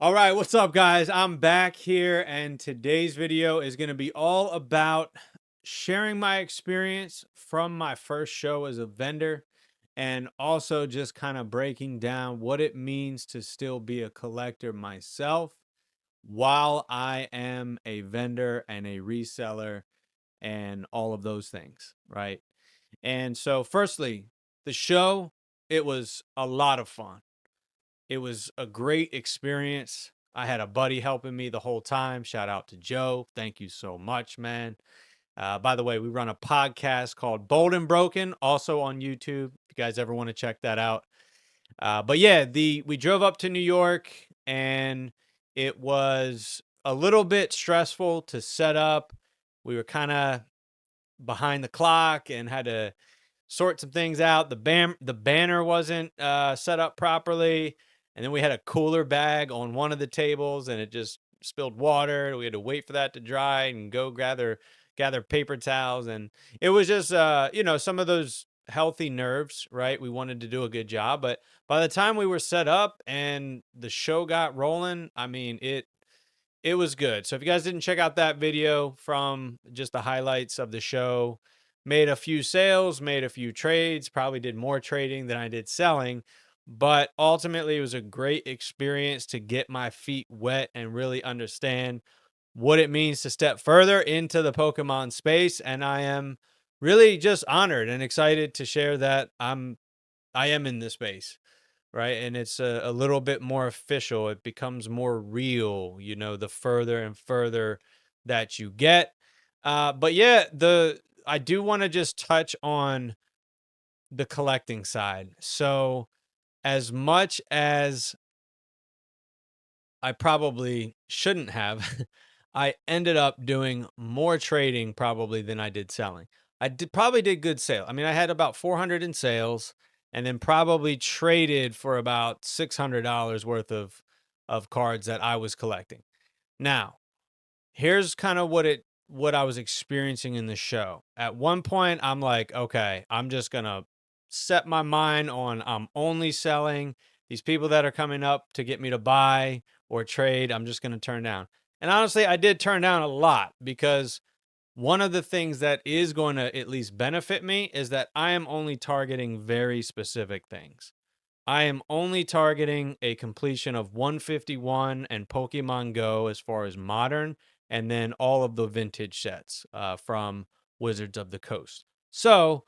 All right, what's up, guys? I'm back here, and today's video is going to be all about sharing my experience from my first show as a vendor and also just kind of breaking down what it means to still be a collector myself while I am a vendor and a reseller and all of those things, right? And so, firstly, the show, it was a lot of fun. It was a great experience. I had a buddy helping me the whole time. Shout out to Joe. Thank you so much, man. By the way, we run a podcast called Bold and Broken, also on YouTube. If you guys ever want to check that out. But yeah, we drove up to New York, and it was a little bit stressful to set up. We were kind of behind the clock and had to sort some things out. The banner wasn't set up properly, and then we had a cooler bag on one of the tables, and it just spilled water. We had to wait for that to dry and go gather paper towels, and it was just some of those healthy nerves, right? We wanted to do a good job, but by the time we were set up and the show got rolling, I mean it was good. So if you guys didn't check out that video from just the highlights of the show, made a few sales, made a few trades, probably did more trading than I did selling, but ultimately it was a great experience to get my feet wet and really understand what it means to step further into the Pokemon space, and I am really just honored and excited to share that I am in this space, right? And it's a little bit more official. It becomes more real, the further and further that you get. But yeah, I do want to just touch on the collecting side. So, as much as I probably shouldn't have, I ended up doing more trading probably than I did selling. Probably did good sale. I mean, I had about 400 in sales and then probably traded for about $600 worth of cards that I was collecting. Now, here's kind of what I was experiencing in the show. At one point, I'm like, okay, I'm just gonna set my mind on I'm only selling these people that are coming up to get me to buy or trade. I'm just gonna turn down. And honestly, I did turn down a lot because one of the things that is going to at least benefit me is that I am only targeting very specific things. I am only targeting a completion of 151 and Pokemon Go as far as modern, and then all of the vintage sets from Wizards of the Coast. So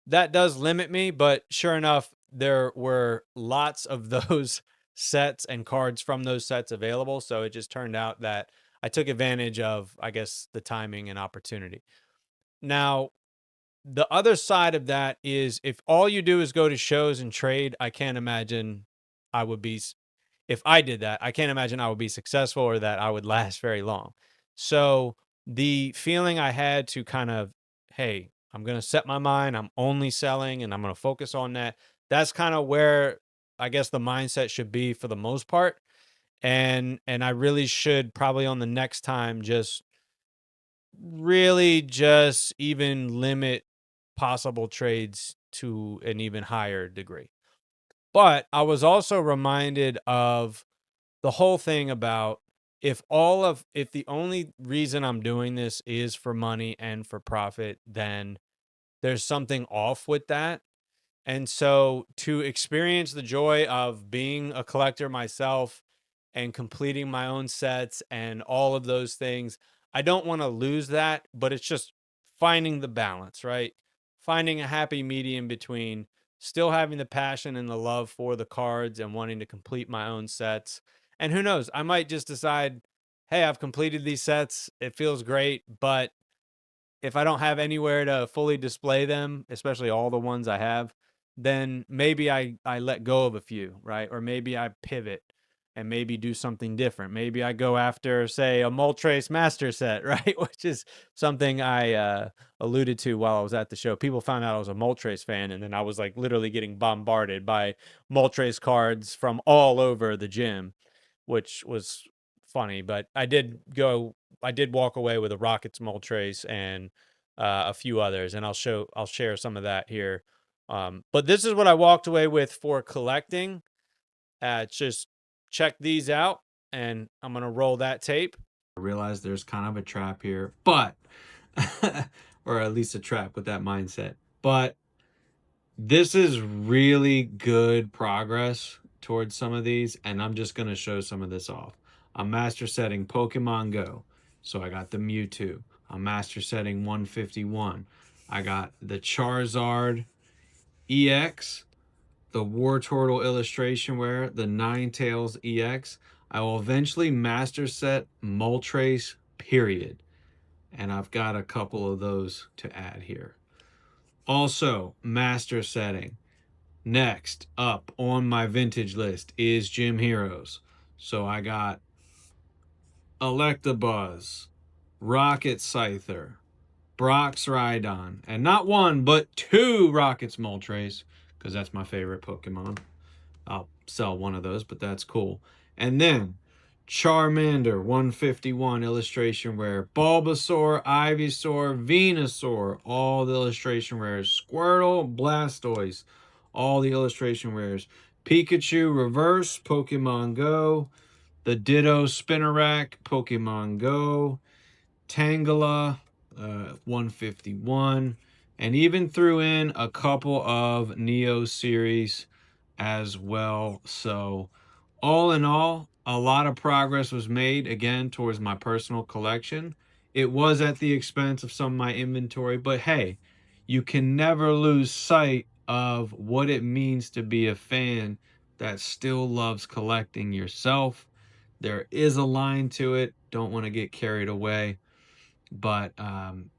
that does limit me, but sure enough, there were lots of those sets and cards from those sets available. So it just turned out that I took advantage of, I guess, the timing and opportunity. Now, the other side of that is if all you do is go to shows and trade, I can't imagine I would be if I did that, I can't imagine I would be successful or that I would last very long. So the feeling I had to kind of, hey, I'm going to set my mind, I'm only selling and I'm going to focus on that. That's kind of where I guess the mindset should be for the most part. And I really should probably on the next time just really just even limit possible trades to an even higher degree. But I was also reminded of the whole thing about if the only reason I'm doing this is for money and for profit, then there's something off with that. And so to experience the joy of being a collector myself and completing my own sets and all of those things, I don't want to lose that, but it's just finding the balance, right? Finding a happy medium between still having the passion and the love for the cards and wanting to complete my own sets. And who knows, I might just decide, hey, I've completed these sets. It feels great, but if I don't have anywhere to fully display them, especially all the ones I have, then maybe I let go of a few, right? Or maybe I pivot and maybe do something different. Maybe I go after, say, a Moltres Master set, right? Which is something I alluded to while I was at the show. People found out I was a Moltres fan, and then I was like literally getting bombarded by Moltres cards from all over the gym, which was funny. But I did walk away with a Rockets Moltres and a few others, and I'll share some of that here. But this is what I walked away with for collecting. Just check these out. and I'm going to roll that tape. I realize there's kind of a trap here, but, or at least a trap with that mindset. But this is really good progress towards some of these, and I'm just going to show some of this off. I'm master setting Pokemon Go, so I got the Mewtwo. I'm master setting 151. I got the Charizard EX, the War Turtle illustration wear, the Ninetales EX. I will eventually master set Moltres, period. And I've got a couple of those to add here. Also, master setting. Next up on my vintage list is Gym Heroes. So I got Electabuzz, Rocket Scyther, Brock's Rhydon, and not one, but two Rocket's Moltres, because that's my favorite Pokemon. I'll sell one of those, but that's cool. And then Charmander 151 illustration rare, Bulbasaur, Ivysaur, Venusaur, all the illustration rares, Squirtle, Blastoise, all the illustration rares, Pikachu reverse, Pokemon Go, the Ditto Spinarak, Pokemon Go, Tangela, 151, and even threw in a couple of Neo series as well. So, all in all, a lot of progress was made again towards my personal collection. It was at the expense of some of my inventory, but hey, you can never lose sight of what it means to be a fan that still loves collecting yourself. There is a line to it. Don't want to get carried away. But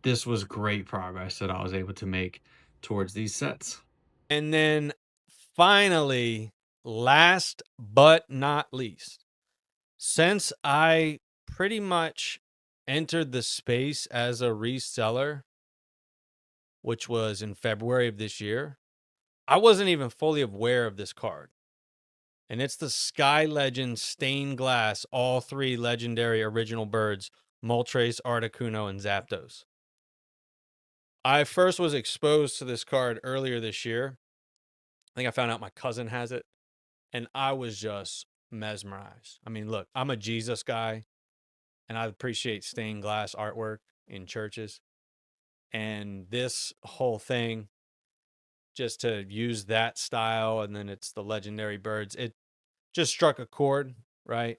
this was great progress that I was able to make towards these sets. And then finally, last but not least, since I pretty much entered the space as a reseller, which was in February of this year, I wasn't even fully aware of this card. And it's the Sky Legend Stained Glass, all three legendary original birds, Moltres, Articuno, and Zapdos. I first was exposed to this card earlier this year. I think I found out my cousin has it, and I was just mesmerized. I mean, look, I'm a Jesus guy, and I appreciate stained glass artwork in churches. And this whole thing, just to use that style, and then it's the legendary birds, it just struck a chord, right?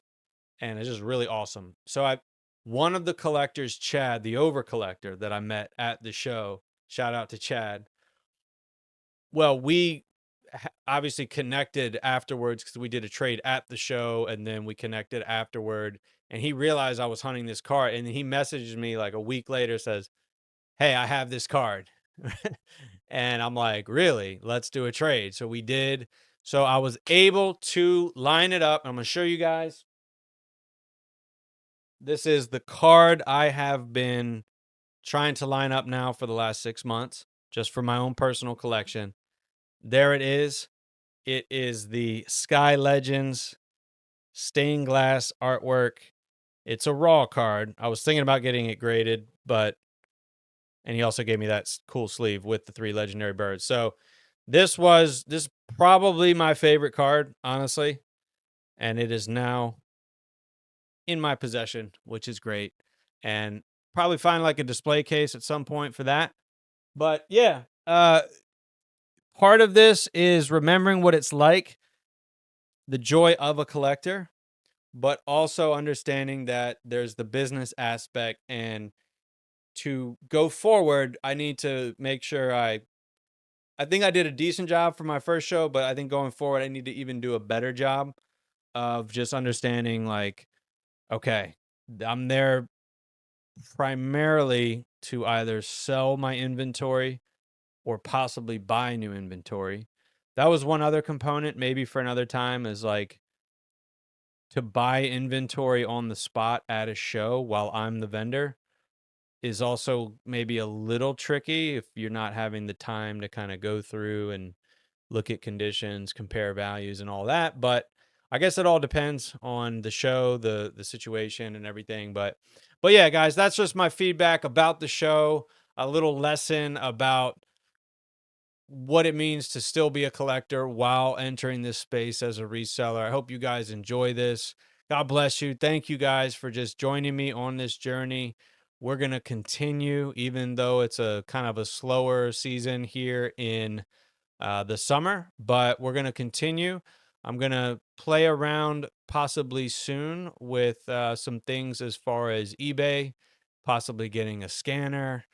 And it's just really awesome. So one of the collectors, Chad, the over collector that I met at the show, shout out to Chad. Well, we obviously connected afterwards because we did a trade at the show, and then we connected afterward. And he realized I was hunting this card, and he messaged me like a week later, says, "Hey, I have this card." And I'm like, "Really? Let's do a trade." So we did. So I was able to line it up. I'm going to show you guys. This is the card I have been trying to line up now for the last 6 months, just for my own personal collection. There it is. It is the Sky Legends stained glass artwork. It's a raw card. I was thinking about getting it graded, and he also gave me that cool sleeve with the three legendary birds. So this probably my favorite card, honestly, and it is now in my possession, which is great. And probably find like a display case at some point for that. But yeah, part of this is remembering what it's like, the joy of a collector, but also understanding that there's the business aspect. And to go forward, I need to make sure I think I did a decent job for my first show, but I think going forward, I need to even do a better job of just understanding, like, okay, I'm there primarily to either sell my inventory or possibly buy new inventory. That was one other component, maybe for another time, is like to buy inventory on the spot at a show while I'm the vendor is also maybe a little tricky if you're not having the time to kind of go through and look at conditions, compare values and all that. But I guess it all depends on the show, the situation and everything. But yeah, guys, that's just my feedback about the show, a little lesson about what it means to still be a collector while entering this space as a reseller. I hope you guys enjoy this. God bless you. Thank you guys for just joining me on this journey. We're going to continue, even though it's a kind of a slower season here in the summer, but we're going to continue. I'm going to play around possibly soon with some things as far as eBay, possibly getting a scanner,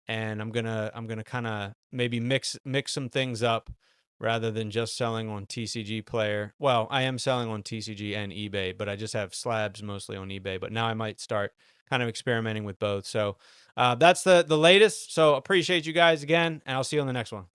and I'm gonna kind of maybe mix some things up rather than just selling on TCG Player. Well, I am selling on TCG and eBay, but I just have slabs mostly on eBay. But now I might start kind of experimenting with both. So that's the latest. So appreciate you guys again, and I'll see you on the next one.